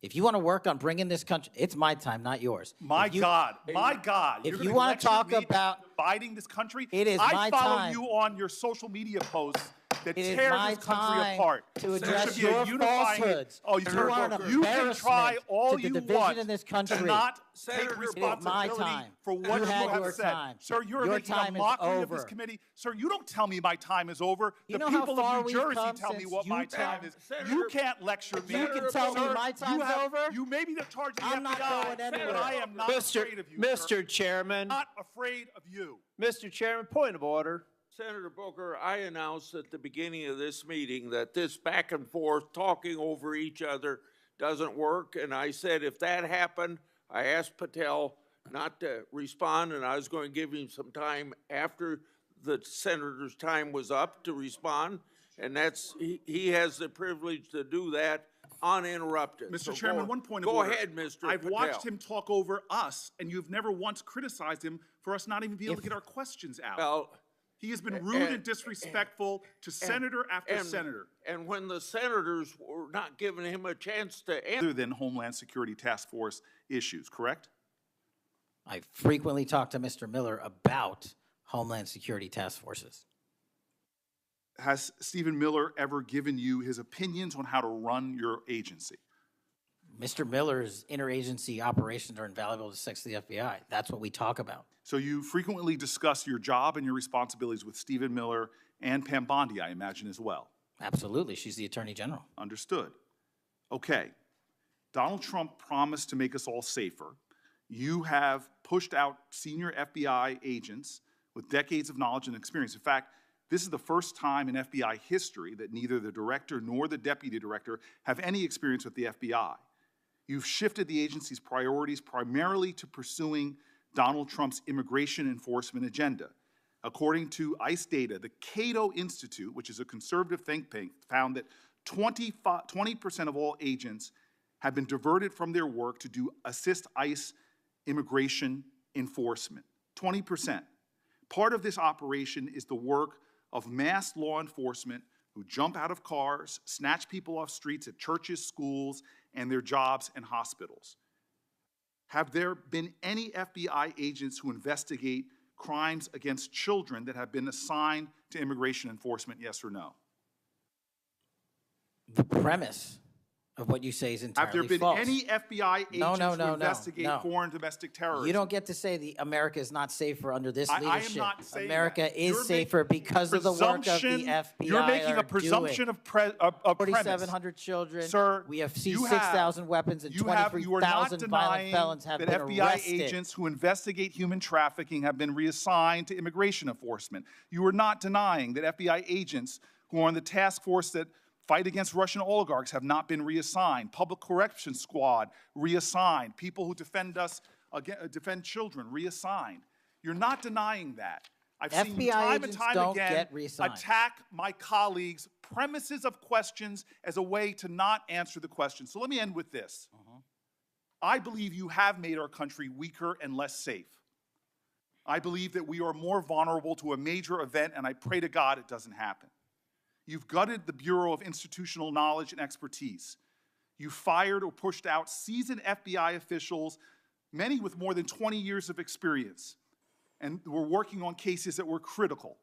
If you want to work on bringing this country, it's my time, not yours. My God. If you want to talk about dividing this country, it is my I follow time. you on your social media posts that It is tear my this country time apart. to There address should be a your unifying. falsehoods. Oh, You are an you can try embarrassment all to the you division want in this country. to not Senator, take it is responsibility my time. for what You you had have your said. time. Sir, you're Your making time a is mockery of this over. committee. Sir, you don't tell me my time is over. You The know how people far of New we've Jersey come tell me since what my Utah? time is. Senator, You can't lecture me. You can tell me Sir, my time's over? You may be the charge of the I'm not FBI, going anywhere. but I am not afraid of you, sir. Mr. Chairman, Not afraid of you. Mr. Chairman, point of order. Senator Booker, I announced at the beginning of this meeting that this back and forth, talking over each other, doesn't work. And I said if that happened, I asked Patel not to respond, and I was going to give him some time after the senator's time was up to respond. And he has the privilege to do that uninterrupted. Mr. So Chairman, one point of order. Go ahead, Mr. I've Patel. watched him talk over us, and you've never once criticized him for us not even being able to get our questions out. Well, He has been rude and disrespectful to senator after senator. And when the senators were not giving him a chance to answer. Other than Homeland Security Task Force issues, correct? I frequently talk to Mr. Miller about Homeland Security task forces. Has Stephen Miller ever given you his opinions on how to run your agency? Mr. Miller's interagency operations are invaluable to the FBI. That's what we talk about. So you frequently discuss your job and your responsibilities with Stephen Miller and Pam Bondi, I imagine, as well. Absolutely. She's the Attorney General. Understood. Okay. Donald Trump promised to make us all safer. You have pushed out senior FBI agents with decades of knowledge and experience. In fact, this is the first time in FBI history that neither the director nor the deputy director have any experience with the FBI. You've shifted the agency's priorities primarily to pursuing Donald Trump's immigration enforcement agenda. According to ICE data, the Cato Institute, which is a conservative think tank, found that 20% of all agents have been diverted from their work to assist ICE immigration enforcement. 20%. Part of this operation is the work of mass law enforcement who jump out of cars, snatch people off streets at churches, schools, and their jobs and hospitals. Have there been any FBI agents who investigate crimes against children that have been assigned to immigration enforcement, yes or no? The premise of what you say is entirely false. Have there been any FBI agents who investigate no. foreign domestic terrorism? You don't get to say America is not safer under this leadership. I am not saying America that. is safer because of the work of the FBI. You're making a presumption of premise. 4,700 children. Sir, we have seized 6,000 weapons and 23,000 violent felons have been arrested. That FBI agents who investigate human trafficking have been reassigned to immigration enforcement. You are not denying that FBI agents who are on the task force that fight against Russian oligarchs have not been reassigned. Public Correction Squad reassigned. People who defend children reassigned. You're not denying that. I've seen you time and time again attack my colleagues' premises of questions as a way to not answer the question. So let me end with this. I believe you have made our country weaker and less safe. I believe that we are more vulnerable to a major event, and I pray to God it doesn't happen. You've gutted the Bureau of Institutional Knowledge and Expertise. You fired or pushed out seasoned FBI officials, many with more than 20 years of experience, and were working on cases that were critical.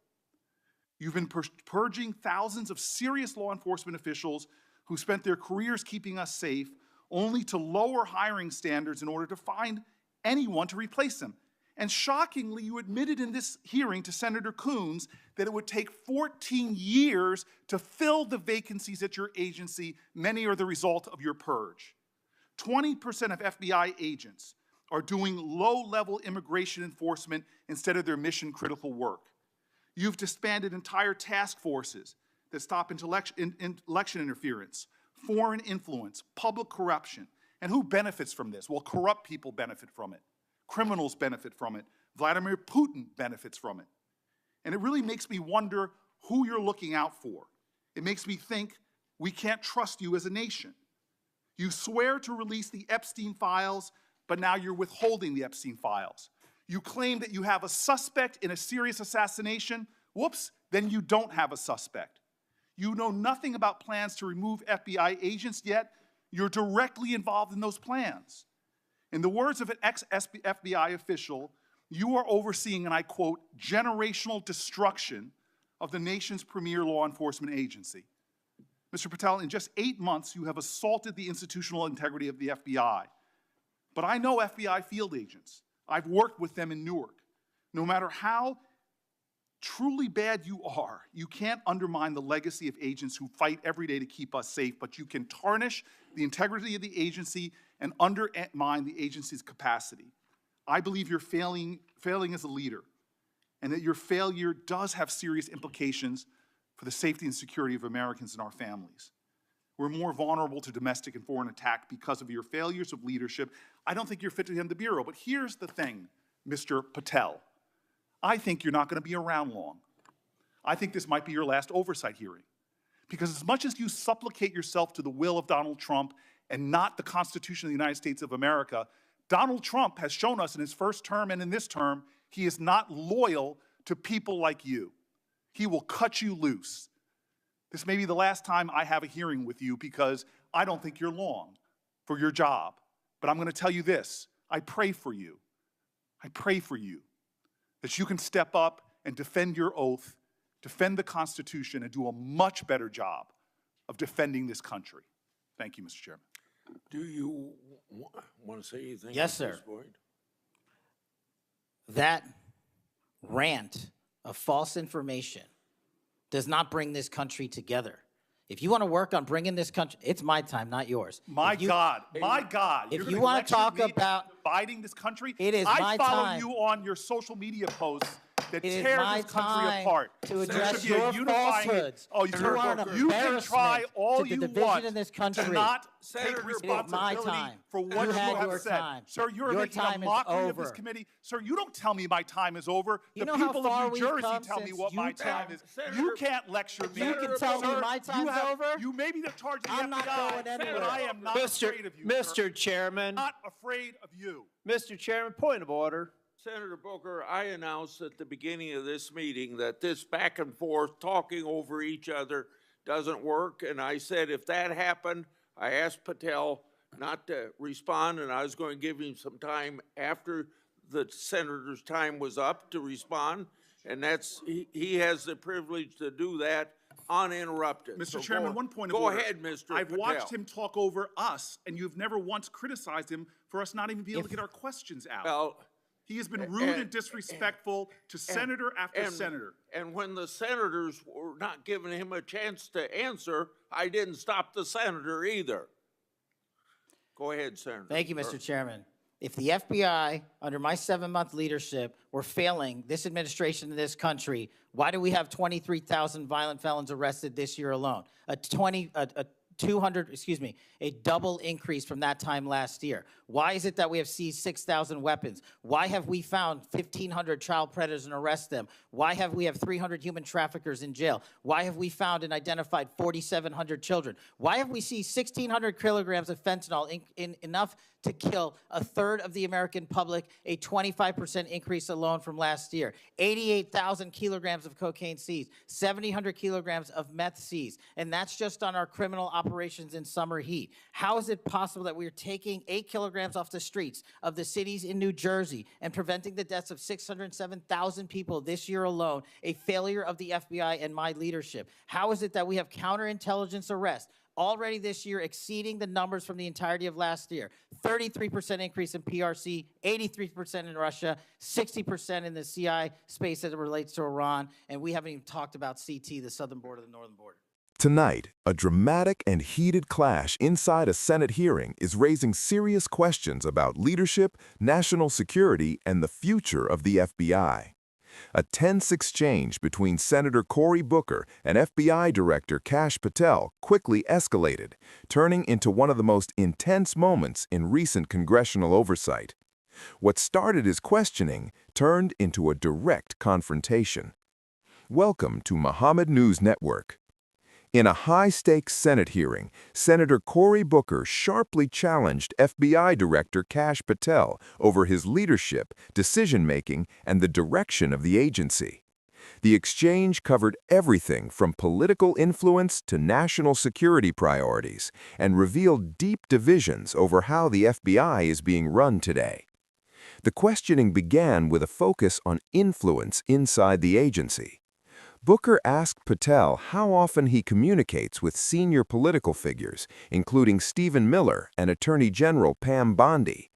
You've been purging thousands of serious law enforcement officials who spent their careers keeping us safe, only to lower hiring standards in order to find anyone to replace them. And shockingly, you admitted in this hearing to Senator Coons that it would take 14 years to fill the vacancies at your agency. Many are the result of your purge. 20% of FBI agents are doing low-level immigration enforcement instead of their mission-critical work. You've disbanded entire task forces that stop election interference, foreign influence, public corruption. And who benefits from this? Well, corrupt people benefit from it. Criminals benefit from it. Vladimir Putin benefits from it. And it really makes me wonder who you're looking out for. It makes me think we can't trust you as a nation. You swear to release the Epstein files, but now you're withholding the Epstein files. You claim that you have a suspect in a serious assassination. Whoops, then you don't have a suspect. You know nothing about plans to remove FBI agents, yet You're directly involved in those plans. In the words of an ex-FBI official, you are overseeing, and I quote, generational destruction of the nation's premier law enforcement agency. Mr. Patel, in just 8 months, you have assaulted the institutional integrity of the FBI. But I know FBI field agents. I've worked with them in Newark. No matter how truly bad you are, you can't undermine the legacy of agents who fight every day to keep us safe, but you can tarnish the integrity of the agency and undermine the agency's capacity. I believe you're failing as a leader, and that your failure does have serious implications for the safety and security of Americans and our families. We're more vulnerable to domestic and foreign attack because of your failures of leadership. I don't think you're fit to hand the bureau, but here's the thing, Mr. Patel. I think you're not going to be around long. I think this might be your last oversight hearing. Because as much as you supplicate yourself to the will of Donald Trump and not the Constitution of the United States of America, Donald Trump has shown us in his first term and in this term, he is not loyal to people like you. He will cut you loose. This may be the last time I have a hearing with you because I don't think you're long for your job. But I'm going to tell you this. I pray for you. I pray for you that you can step up and defend your oath, defend the Constitution, and do a much better job of defending this country. Thank you, Mr. Chairman. Do you want to say anything? Yes, at this sir. point? That rant of false information does not bring this country together. If you want to work on bringing this country, it's my time, not yours. My God. If You're you gonna want to lecture talk me about, dividing this country? It is my I follow time. you on your social media posts that it is tear my this country time apart. to There address should be a your unifying- falsehoods. Oh, You are an you can embarrassment try all to the you division want in this country. to not Senator, take it is my responsibility time. for what You you had have your said. time. Sir, you're Your making time a is mockery of this over. committee. Sir, you don't tell me my time is over. You The know how people far of New we've Jersey come tell me since what my you time tell- is. Senator- You can't lecture me. You can tell me Sir, my time's over? You may be the charge of the I'm not FBI, going anywhere. but I am not afraid of you, sir. Mr. Chairman, Not afraid of you. Mr. Chairman, point of order. Senator Booker, I announced at the beginning of this meeting that this back and forth, talking over each other, doesn't work. And I said if that happened, I asked Patel not to respond, and I was going to give him some time after the senator's time was up to respond. And he has the privilege to do that uninterrupted. Mr. So Chairman, one point of go order. ahead, Mr. I've Patel. watched him talk over us, and you've never once criticized him for us not even being able to get our questions out. Well, He has been rude and disrespectful to senator after senator. And when the senators were not giving him a chance to answer, I didn't stop the senator either. Go ahead, Senator. Thank you, Mr. Chairman. If the FBI, under my 7-month leadership, were failing this administration in this country, why do we have 23,000 violent felons arrested this year alone? A double increase from that time last year. Why is it that we have seized 6,000 weapons? Why have we found 1,500 child predators and arrested them? Why have we 300 human traffickers in jail? Why have we found and identified 4,700 children? Why have we seized 1,600 kilograms of fentanyl, enough to kill a third of the American public, a 25% increase alone from last year? 88,000 kilograms of cocaine seized, 7,000 kilograms of meth seized, and that's just on our criminal operations in summer heat. How is it possible that we are taking 8 kilograms off the streets of the cities in New Jersey and preventing the deaths of 607,000 people this year alone, a failure of the FBI and my leadership? How is it that we have counterintelligence arrests already this year exceeding the numbers from the entirety of last year? 33% increase in PRC, 83% in Russia, 60% in the CI space as it relates to Iran, and we haven't even talked about CT, the southern border, the northern border. Tonight, a dramatic and heated clash inside a Senate hearing is raising serious questions about leadership, national security, and the future of the FBI. A tense exchange between Senator Cory Booker and FBI Director Kash Patel quickly escalated, turning into one of the most intense moments in recent congressional oversight. What started as questioning turned into a direct confrontation. Welcome to Muhammad News Network. In a high-stakes Senate hearing, Senator Cory Booker sharply challenged FBI Director Kash Patel over his leadership, decision-making, and the direction of the agency. The exchange covered everything from political influence to national security priorities and revealed deep divisions over how the FBI is being run today. The questioning began with a focus on influence inside the agency. Booker asked Patel how often he communicates with senior political figures, including Stephen Miller and Attorney General Pam Bondi.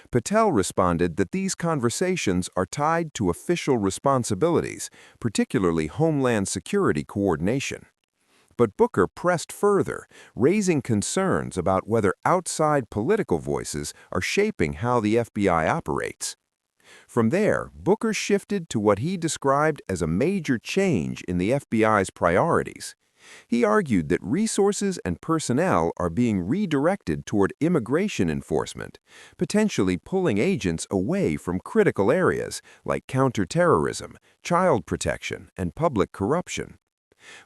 Patel responded that these conversations are tied to official responsibilities, particularly Homeland Security coordination. But Booker pressed further, raising concerns about whether outside political voices are shaping how the FBI operates. From there, Booker shifted to what he described as a major change in the FBI's priorities. He argued that resources and personnel are being redirected toward immigration enforcement, potentially pulling agents away from critical areas like counterterrorism, child protection, and public corruption.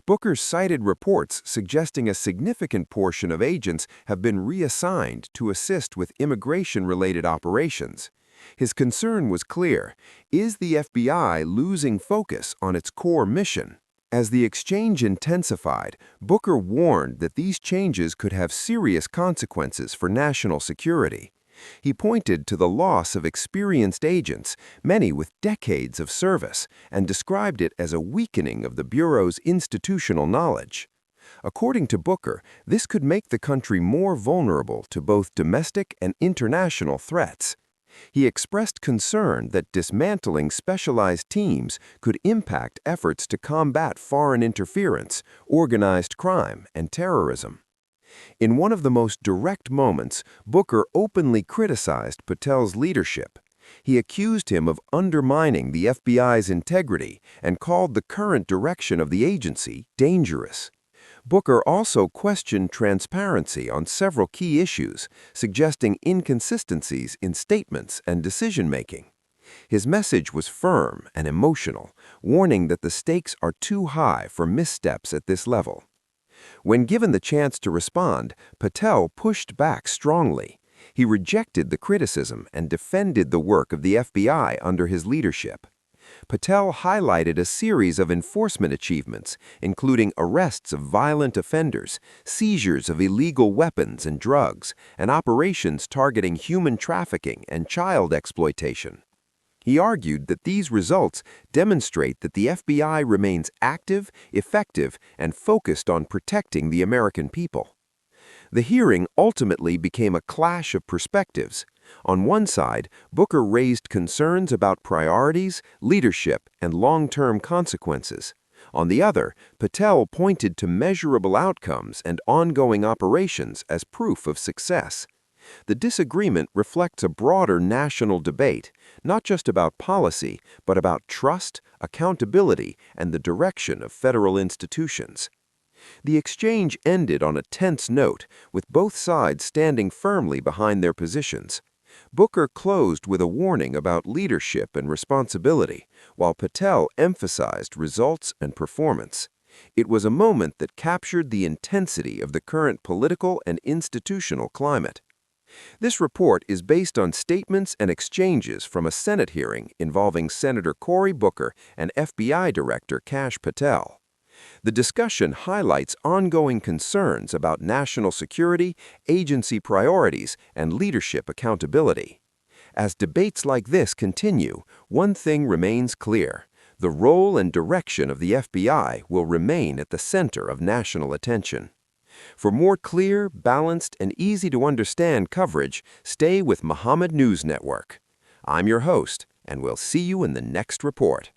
Booker cited reports suggesting a significant portion of agents have been reassigned to assist with immigration-related operations. His concern was clear: is the FBI losing focus on its core mission? As the exchange intensified, Booker warned that these changes could have serious consequences for national security. He pointed to the loss of experienced agents, many with decades of service, and described it as a weakening of the Bureau's institutional knowledge. According to Booker, this could make the country more vulnerable to both domestic and international threats. He expressed concern that dismantling specialized teams could impact efforts to combat foreign interference, organized crime, and terrorism. In one of the most direct moments, Booker openly criticized Patel's leadership. He accused him of undermining the FBI's integrity and called the current direction of the agency dangerous. Booker also questioned transparency on several key issues, suggesting inconsistencies in statements and decision-making. His message was firm and emotional, warning that the stakes are too high for missteps at this level. When given the chance to respond, Patel pushed back strongly. He rejected the criticism and defended the work of the FBI under his leadership. Patel highlighted a series of enforcement achievements, including arrests of violent offenders, seizures of illegal weapons and drugs, and operations targeting human trafficking and child exploitation. He argued that these results demonstrate that the FBI remains active, effective, and focused on protecting the American people. The hearing ultimately became a clash of perspectives. On one side, Booker raised concerns about priorities, leadership, and long-term consequences. On the other, Patel pointed to measurable outcomes and ongoing operations as proof of success. The disagreement reflects a broader national debate, not just about policy, but about trust, accountability, and the direction of federal institutions. The exchange ended on a tense note, with both sides standing firmly behind their positions. Booker closed with a warning about leadership and responsibility, while Patel emphasized results and performance. It was a moment that captured the intensity of the current political and institutional climate. This report is based on statements and exchanges from a Senate hearing involving Senator Cory Booker and FBI Director Kash Patel. The discussion highlights ongoing concerns about national security, agency priorities, and leadership accountability. As debates like this continue, one thing remains clear: the role and direction of the FBI will remain at the center of national attention. For more clear, balanced, and easy-to-understand coverage, stay with Muhammad News Network. I'm your host, and we'll see you in the next report.